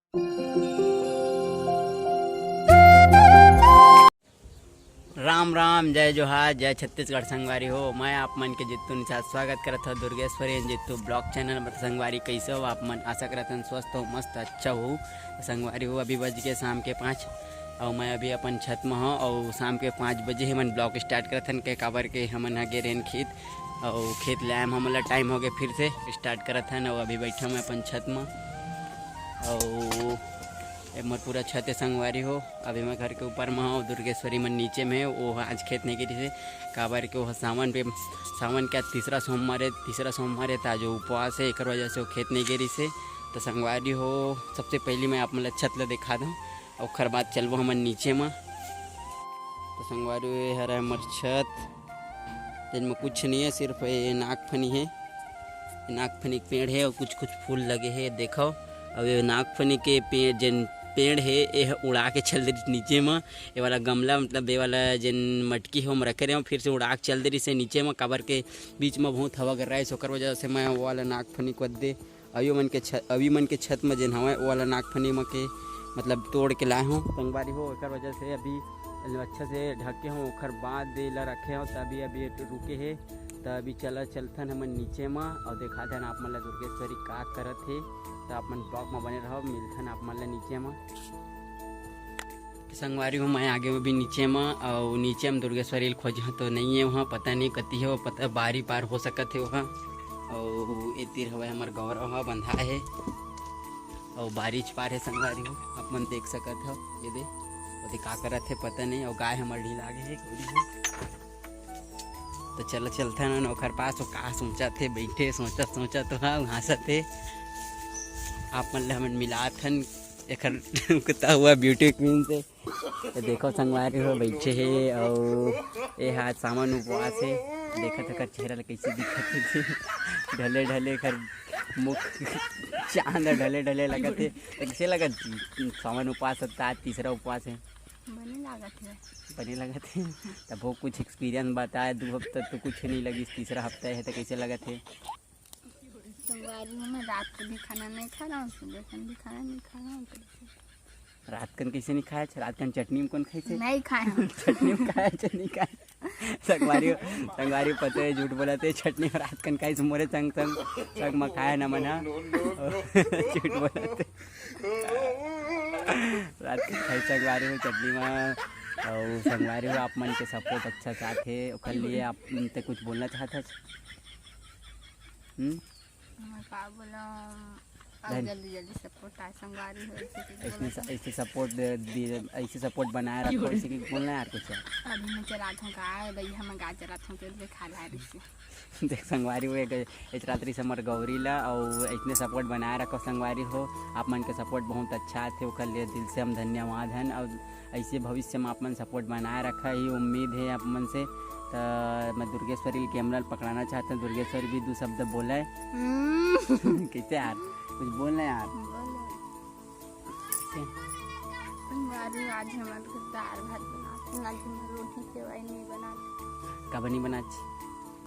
राम राम, जय जोहार, जय छत्तीसगढ़। संगवारी हो, मैं आप मन के जितू निशा स्वागत करत हो दुर्गेश्वरी जितू ब्लॉग चैनल में। संगवारी कैसे हो आप मन? आशा करत हन स्वस्थ हो, मस्त अच्छा हो। संगवारी हो, अभी बज के शाम के 5 और मैं अभी अपन छत में हूँ और शाम के 5 बजे ही मन ब्लॉग स्टार्ट करत हन के काबर के हमन हगे रेन खेत और खेत ले आए हमला टाइम हो गए फिर से स्टार्ट करत हन। और अभी बैठा मैं अपन छत में और मोर पूरा छत है संगवारी हो। अभी मैं घर के ऊपर में हूँ, दुर्गेश्वरी मन नीचे में है। वो आज खेत नहीं गिरी से काबर के वो सावन का तीसरा सोमवार है था जो उपवास है, एक वजह से वो खेत नहीं गिरी से। तो संगवारी हो, सबसे पहले मैं आप मतलब छत ला दिखा दूँ और खर बात चलबो हमन नीचे में। तो संगवारी हो, हरा हमार छत जिनमें कुछ नहीं है, सिर्फ ये नागफनी है। नागफनी के पेड़ है और कुछ कुछ फूल लगे हैं, देखो। और ये नागफनी के पेड़ है ये उड़ा के चल दे नीचे में। ये वाला गमला मतलब ये वाला जिन मटकी हम रखे रहे हो फिर से उड़ा के चल दे रही से नीचे में, काबर के बीच में बहुत हवा कर रहा है। सोकर वजह से मैं वो वाला नागफनी को दे अभी मन के छत में जिन हवा वो वाला नागफनी में के मतलब तोड़ के लाए हूँ संगवारी हो। एक वजह से अभी अच्छा से ढके हूँ, ओखर बाद दे ला रखे हो तभी अभी रुके है। तो अभी चलथन हमन नीचे में और देखा था आप मतलब दुर्गेश्वरी का करत है। तो आप मन ब्लॉग में बने रहो, मिलथन आप मन नीचे में। संगवारी हूँ मैं आगे में भी नीचे में और नीचे में दुर्गेश्वरी खोज तो नहीं है वहाँ, पता नहीं कती है वो, पता बारी पार हो सकत है वहाँ। और ये तीर हवा हमारे गौरव वहाँ बंधा है और बारिश पार है संगवारी हूँ, आप मन देख सकत हो। ये दे का करत है पता नहीं। और गाय हमारे ढील आगे है तो चलते हैं ओखर पास। वो का सोचा थे बैठे सोचा तो हाँ हंसत थे आप मन हमें मिलात हन एक कुत्ता हुआ ब्यूटी क्वीन से। तो देखो संगवारी हो बैठे है और ये हाथ सामान उपवास है। देखा था कर चेहरा कैसे दिखत थे, ढले ढले कर मुख चांद ढले लगत है। कैसे लगत सामान उपवास होता, तीसरा उपवास है बने लागत है। तब वो कुछ एक्सपीरियंस बताए, 2 हफ्ता तो कुछ नहीं लगी, तीसरा हफ्ता है तो कैसे लगत है? संगवारी में मैं रात को भी खाना नहीं खा रहा हूँ, सुबह को भी खाना नहीं खा रहा हूँ। रात कन कैसे नहीं खाया? रात कन चटनी में कौन खाई थे? नहीं खाया चटनी में खाया चटनी खाया संगवारी पता है झूठ बोलते चटनी में रात कन खाई मोरे संग में खाया न मना झूठ बोलते रात कन खाई संगवारी में चटनी में। और संगवारी हो आप मन के सपोर्ट अच्छा चाहते ओकर लिए आप उनसे कुछ बोलना चाहते? जल्दी सपोर्ट आए संगवारी हो, ऐसे सपोर्ट बनाए रखो, ऐसे कि बोलना यार कुछ। अभी मैं चलाता हूँ गाय, भैया मैं गाय चलाता हूँ तो खा ला रही देख संगवारी हो, एक रात्रि से मर गौरी ला और इतने सपोर्ट बनाए रखो संगवारी हो। आप मन के सपोर्ट बहुत अच्छा थे, ओकर लिए दिल से हम धन्यवाद हैं। और ऐसे भविष्य में आप मन सपोर्ट बनाए रखा ही उम्मीद है आप मन से। तो मैं दुर्गेश्वरी कैमरा पकड़ाना चाहता हूँ। दुर्गेश्वरी भी 2 शब्द बोला है कैसे यार कुछ बोलना यार? आज हमारे घर दाल भात बनाते, आज हमारे रोटी सेवाई नहीं बनाते। कब नहीं बना?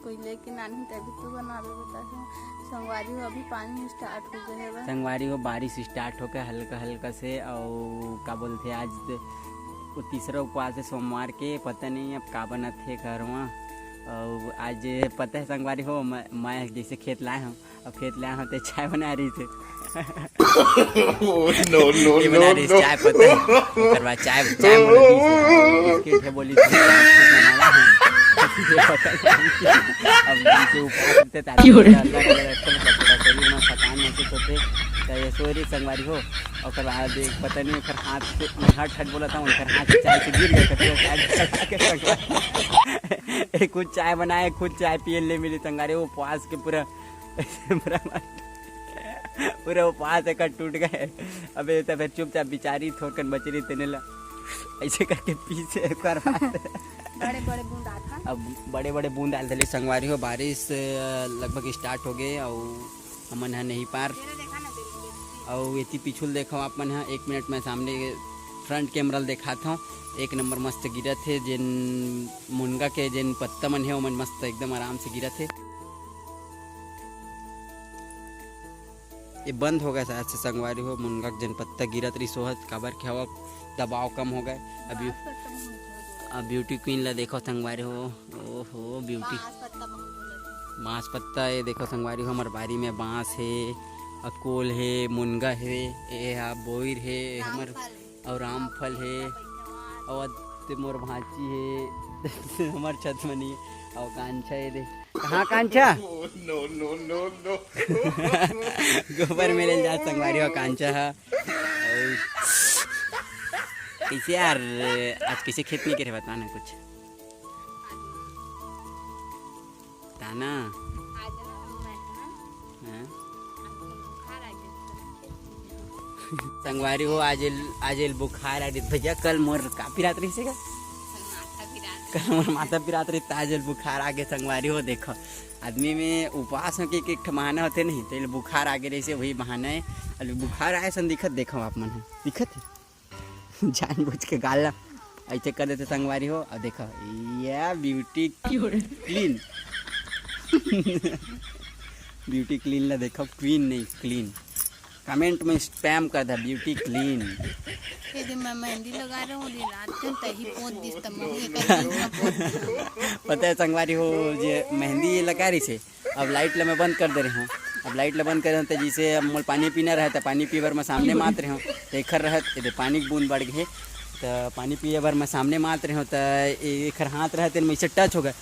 कोई लेके नानी तभी तो बनावे बता। संगवारी हो, अभी पानी स्टार्ट हो गया है। संगवारी हो, बारिश स्टार्ट हो गया हल्का से। और क्या बोलते आज वो तीसरा उपवास है सोमवार के, पता नहीं अब का बना थे घर में। और आज पता है संगवारी हो, मैं जैसे खेत लाए हूँ, अब खेत लाए हूँ तो चाय बना रही थी बना रही चाय, पता है चाय बोली अब नीचे उपवास सोरी संगवारी हो। और पता नहीं हाथ से हट बोला था, हाथ से चाय से गिर गए। खुद चाय बनाए, खुद चाय पिए ले मिली संगवारी हो। उपवास के पूरा उपवास एक टूट गए। अबे तो फिर चुपचाप बिचारी थोड़कर बच रही तेने ला ऐसे करके पीछे बड़े बूंद आता। अब बड़े बूंद आल थे संगवारी हो। बारिश लगभग स्टार्ट हो गए और हमन है नहीं पार। और इतनी पिछुल देखो आप मन है, 1 मिनट में सामने फ्रंट कैमरा दिखाता हूँ। 1 नंबर मस्त गिरा थे, जिन मुनगा के जिन पत्ता मन है वो मन मस्त एकदम आराम से गिरा थे। ये बंद हो गया शायद से संगवारी हो। मुनगा के जन पत्ता गिरत रही सोहत काबर के हवा दबाव कम हो गए। अभी अब ब्यूटी क्वीन ला देखो संगवारी हो। ओहो ब्यूटी बाँस पत्ता ये देखो संगवारी हो। हमारे बारी में बाँस है, अकोल है, मुनगा है, ये हा बोइर है हमर और रामफल है और मोर भांची है हमार छत मनी और कांचा है दे। कहाँ कांचा? नो नो नो नो गोबर मेरे जा संगवारी हो कांचा है। और कैसे यार आज किसी खेत नहीं करे बताना कुछ ताना। संगवारी हो आज बुखार आ रही भैया। कल मोर काफी रात रही से कल मोर माथा पिरात रही आज बुखार आगे संगवारी हो। देखो आदमी में उपवास हो के एक बहाना होते नहीं तो बुखार आगे रही से वही बहाना है। अभी बुखार आए सन दिखत देखो आप मन दिखत है जान बुझ के गाला ऐसे कर देते संगवारी हो। और देखो ये ब्यूटी क्लीन ब्यूटी क्लीन ला देखो क्वीन नहीं क्लीन। कमेंट में स्पैम कर दे ब्यूटी क्लीन। यदि मैं मेहंदी लगा रहा हूँ रात तही पोत दिस पता है संगवारी हो जे मेहंदी ये लगा रही से अब लाइट ला मैं बंद कर दे रही हूँ। अब लाइट ला बंद कर रहे तो जैसे अब मोल पानी पीना रहे तो पानी पी बार मैं सामने मात रही हूँ तो एखर रहत ये पानी बूंद बढ़ गए तो पानी पिए बार मैं सामने मात रही हूँ तो एखर हाथ रहते मैं इसे टच हो गए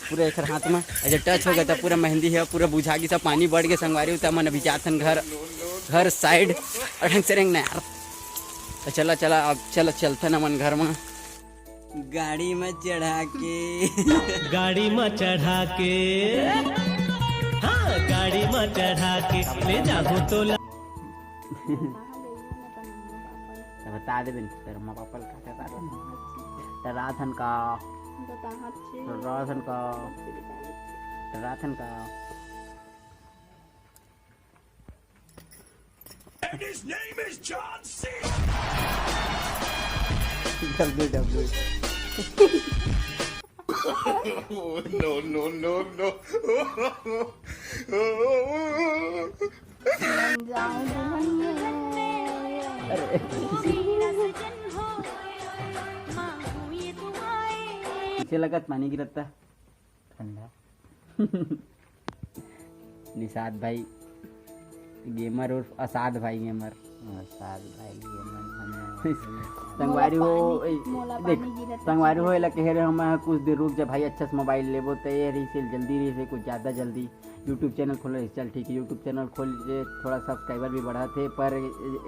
पूरा एखर हाथ में ऐसे टच हो गया तो पूरा मेहंदी है पूरा बुझा गई सब पानी बढ़ गए संगवारी हो। तब मन अभी जातन घर साइड अढ़ंग से रेंग ना यार तो चला चला अब चलते ना मन घर में गाड़ी में चढ़ा के हाँ गाड़ी में चढ़ा के ले जाओ तो बता दे बिन तेरे माँ पापा राथन का And his name is John C. WW No, no, no, no. पीछे लगा पानी गिरता ठंडा निषाद भाई गेमर और असाद भाई गेमर संगवारी हो देख संगवारी हो एला कह रहे हम कुछ देर रुक जा भाई अच्छा से मोबाइल लेबो तो ये रही से जल्दी रही से कुछ ज़्यादा जल्दी यूट्यूब चैनल खोलो चल ठीक है यूट्यूब चैनल खोल थोड़ा सब्सक्राइबर भी बढ़ा थे पर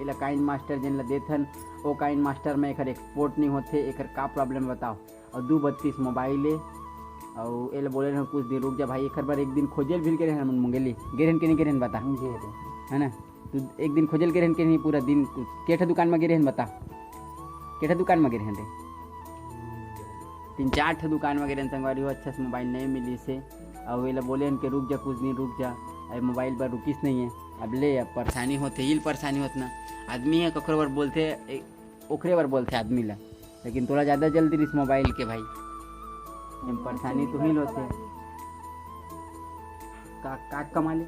एला काइन मास्टर जिन ला देथन वो काइन मास्टर में एक एक्सपोर्ट नहीं होते एक का प्रॉब्लम बताओ और 232 मोबाइल है और एला बोले रहे कुछ देर रुक जा भाई एक बार एक दिन खोजल भी के मंगेली गिरहन के नहीं गिरहन बता है ना तू एक दिन खोजल गिरहन के नहीं पूरा दिन केठा दुकान में गिरहन बता केठा दुकान में गिरहन रे 3-4 ठे दुकान में गिरहन संगवारी हो अच्छा से मोबाइल नहीं मिली से और वे बोले कि रुक जा कुछ दिन रुक जा अब मोबाइल पर रुकिस नहीं है अब ले अब परेशानी होते ही परेशानी होत ना आदमी है कखरो बार बोलते ओखरे बार बोलते आदमी ला लेकिन थोड़ा ज़्यादा जल्दी इस मोबाइल के भाई परेशानी तो ही होते का कमा ले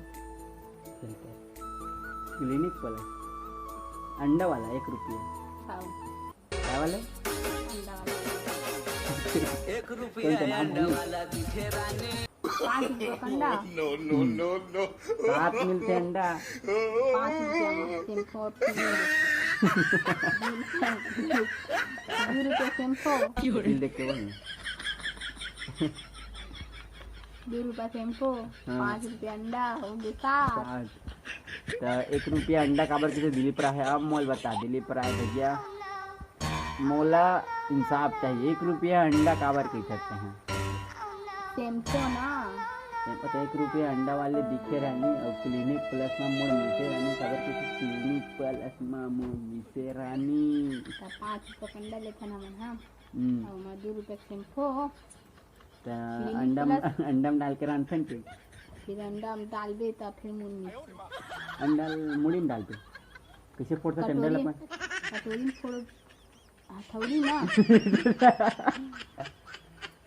क्लिनिक वाला अंडा वाला 1 रुपया क्या वाला 1 रुपया अंडा वाला दिखे रानी 5 रुपया अंडा No, no, no, no. 7 मिलते अंडा 5 रुपया में शैम्पू 2 रुपया शैम्पू बिल देख के बोल 2 रुपया शैम्पू 5 रुपया अंडा हो गया 7 तो 1 रुपया अंडा काबर किसे दिलीप राय है अब मोल बता दिलीप राय भैया मोला इंसाफ चाहिए 1 रुपया अंडा काबर कह सकते हैं शैम्पू ना 1 रुपया अंडा वाले दिखे रहनी और क्लिनिक प्लस में मोड़ मिलते रहनी काबर किसी क्लिनिक प्लस में मोड़ मिलते रहनी 5 रुपया अंडा लेखा ना मन हाँ और 2 रुपया शैम्पू तो अंडा में डाल कर अनफन के फिर अंडा में डालबे तो फिर मुन्नी अंडा मुड़ी में डालते कैसे फोड़ता अंडा लपन कटोरी में फोड़ो हथौड़ी ना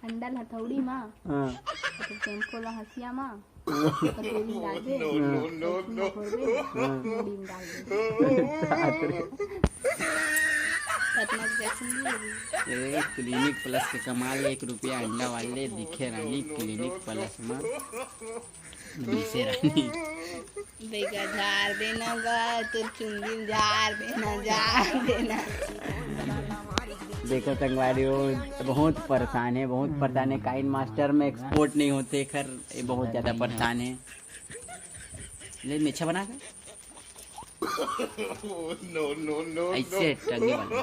अंडा हथौड़ी में हाँ तो शैम्पू ला हसिया में कटोरी डाल दे मुड़ी में डाल दे इतना जैसे नहीं क्लिनिक प्लस के कमाल 1 रुपया अंडा वाले दिखे रानी क्लिनिक प्लस में दिसे रानी बेगा झाड़ देना गा तो चुंगी में झाड़ देना देखो संगवारी हो बहुत परेशान है काइन मास्टर में एक्सपोर्ट नहीं होते खैर ये बहुत ज़्यादा परेशान है। ले मिर्चा बना कर ऐसे टंगे वाला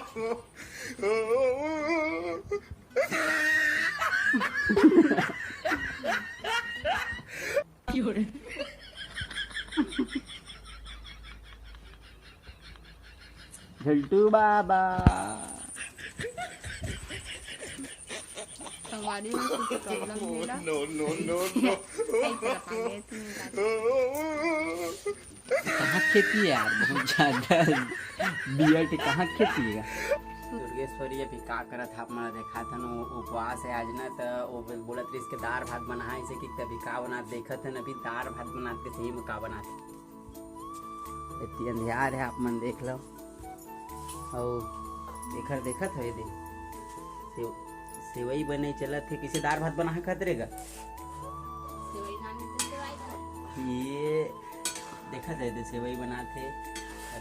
झल्टू बाबा हमारी में कुछ प्रॉब्लम है कहाँ खेती है यार बहुत ज़्यादा बियट कहाँ खेती है। दुर्गेश्वरी अभी का करत आप मैं देखा था ना उपवास है आज ना तो वो बोलत रही इसके दाल भात बना है इसे कि तभी का बना देखा था अभी दाल भात बनाते सही में का बनाते इतनी अंधियार है आप मन देख लो और देखा था ये देख सेवई बने चला थे किसे दाल भात बना है खतरेगा ये देखा था सेवई बनाते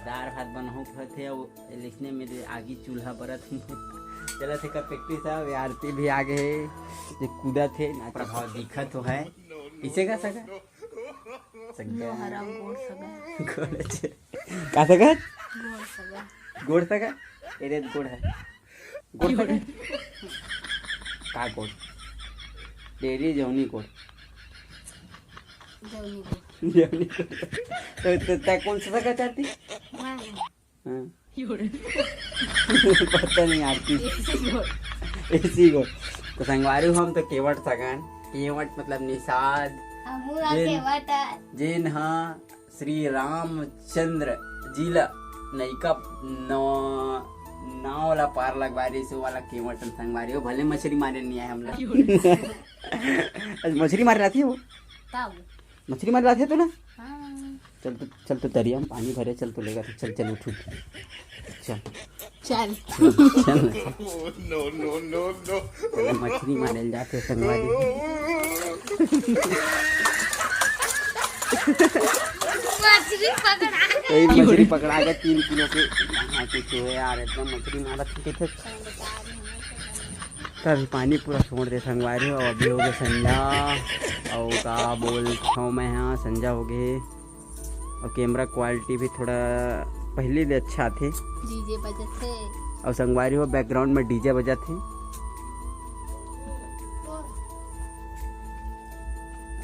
दाल भात बनाऊ थे और लिखने में आगे चूल्हा बरत चला थे का पेटी साहब आरती भी आगे है जो कूदा थे ना प्रभाव दिखा तो है इसे का सका का सका गोड़ सका एरे गोड़ है गोड़ सका का गोड़ डेरी जौनी गोड़ जौनी तो कौन सा सका चाहती पता नहीं आती ऐसी गोड़ तो संगवारी हम तो केवट सगन केवट मतलब निषाद जिन हाँ श्री रामचंद्र जिला नैका नाव वाला पार लगवारी से वाला केवट संगवारी हो भले मछली मारे नहीं आए हम लोग मछली मार रही थी वो मछली मार रहा थे तो ना चल तो दरिया में पानी भरे चल तो लेगा तो चल उठ चल मछली मारे जाते संगवारी मछली पकड़ा के 3 किलो के यार एकदम मछली मारा थे तभी पानी पूरा छोड़ दे संगवारी और अभी हो गए संजा और का बोल छाँव में हाँ संजा हो गए और कैमरा क्वालिटी भी थोड़ा पहले भी अच्छा थे डीजे बजा थे और संगवारी हो बैकग्राउंड में डीजे बजा थे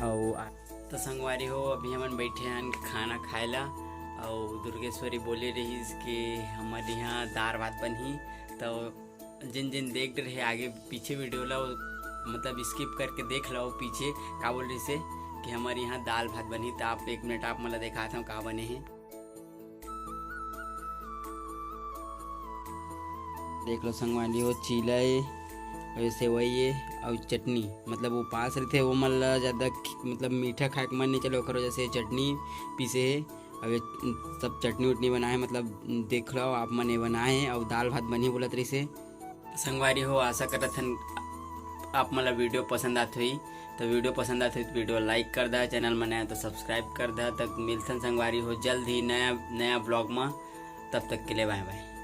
और तो संगवारी हो अभी हम बैठे हैं खाना खाएला और दुर्गेश्वरी बोली रही कि हमारे यहाँ दाल भात बनी तो जिन देख रहे आगे पीछे वीडियो ला मतलब स्किप करके देख लो पीछे का बोल रही से कि हमारे यहाँ दाल भात बनी तो आप 1 मिनट आप मतलब दिखाता हूँ का बने हैं देख लो संगवारी हो चीला वैसे वही है और चटनी मतलब वो पास रहे थे वो मतलब ज़्यादा मतलब मीठा खाए के मन नहीं चलो करो जैसे चटनी पीसे है अब सब चटनी उटनी बनाए मतलब देख लो आप मने बनाए और दाल भात बनी बोलत रही से संगवारी हो आशा करत हन आप मतलब वीडियो पसंद आती हुई तो वीडियो लाइक कर दा चैनल में नया तो सब्सक्राइब कर दा तक मिलथन संगवारी हो जल्द ही नया ब्लॉग में तब तक के लिए बाय बाय।